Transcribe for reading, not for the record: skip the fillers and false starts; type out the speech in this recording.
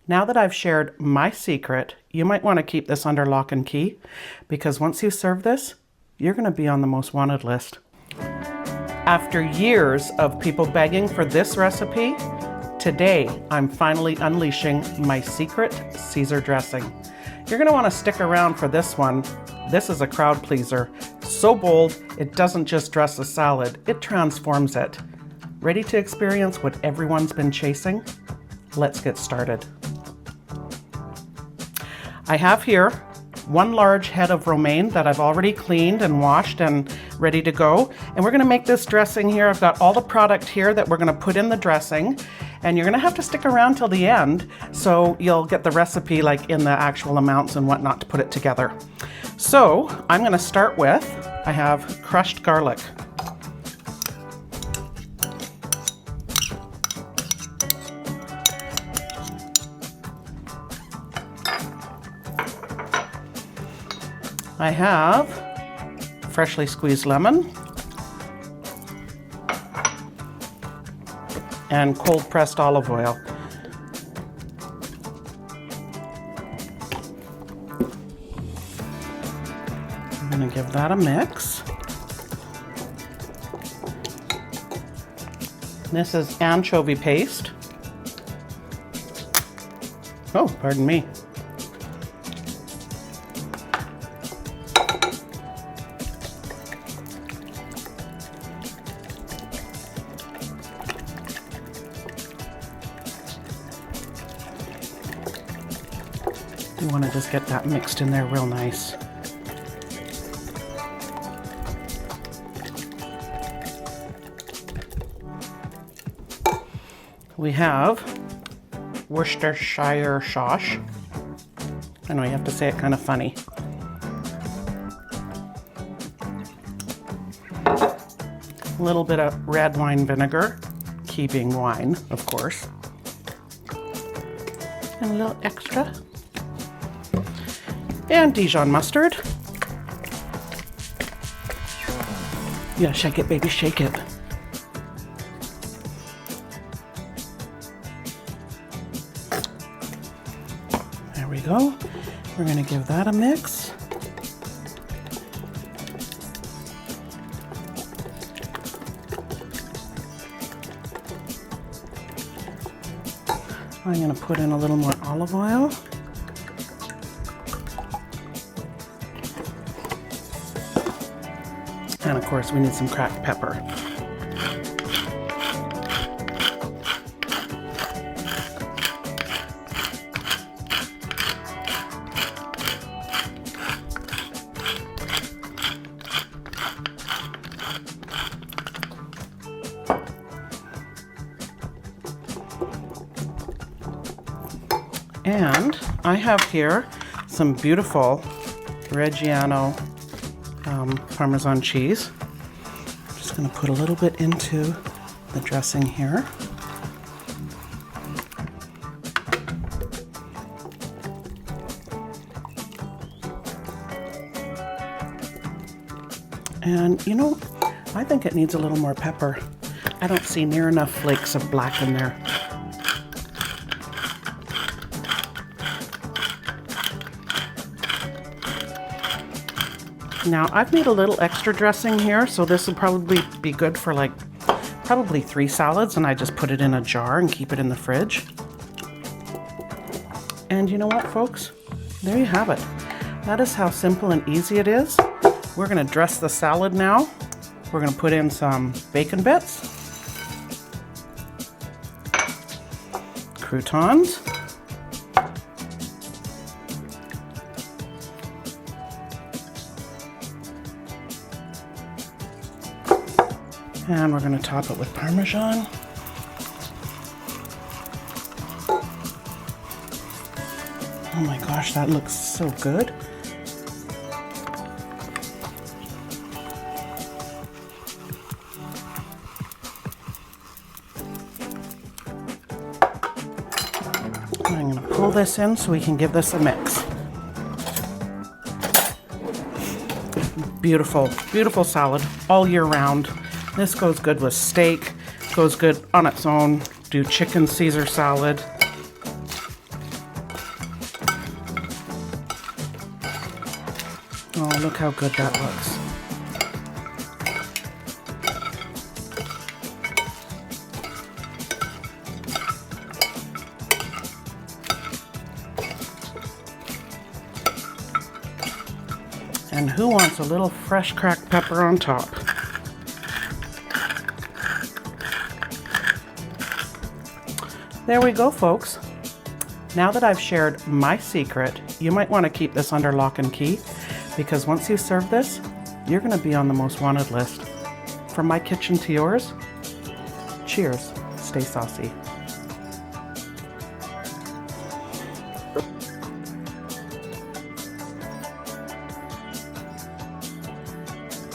Now that I've shared my secret, you might want to keep this under lock and key, because once you serve this, you're going to be on the most wanted list. After years of people begging for this recipe, today I'm finally unleashing my secret Caesar dressing. You're going to want to stick around for this one. This is a crowd pleaser. So bold, it doesn't just dress a salad, it transforms it. Ready to experience what everyone's been chasing? Let's get started. I have here 1 large head of romaine that I've already cleaned and washed and ready to go. And we're gonna make this dressing here. I've got all the product here that we're gonna put in the dressing. And you're gonna have to stick around till the end so you'll get the recipe like in the actual amounts and whatnot to put it together. So I'm gonna start with, I have crushed garlic. I have freshly squeezed lemon and cold pressed olive oil. I'm going to give that a mix. This is anchovy paste. Oh, pardon me. You want to just get that mixed in there real nice. We have Worcestershire sauce. I know you have to say it kind of funny. A little bit of red wine vinegar, keeping wine, of course. And a little extra. And Dijon mustard. Yeah, shake it, baby, shake it. There we go. We're gonna give that a mix. I'm gonna put in a little more olive oil. And of course, we need some cracked pepper. And I have here some beautiful Reggiano Parmesan cheese. I'm just going to put a little bit into the dressing here. And you know, I think it needs a little more pepper. I don't see near enough flakes of black in there. Now, I've made a little extra dressing here, so this will probably be good for like, probably 3 salads, and I just put it in a jar and keep it in the fridge. And you know what, folks? There you have it. That is how simple and easy it is. We're gonna dress the salad now. We're gonna put in some bacon bits, croutons, and we're going to top it with Parmesan. Oh my gosh, that looks so good. I'm going to pull this in so we can give this a mix. Beautiful, beautiful salad all year round. This goes good with steak, goes good on its own. Do chicken Caesar salad. Oh, look how good that looks. And who wants a little fresh cracked pepper on top? There we go, folks. Now that I've shared my secret, you might want to keep this under lock and key, because once you serve this, you're going to be on the most wanted list. From my kitchen to yours, cheers, stay saucy.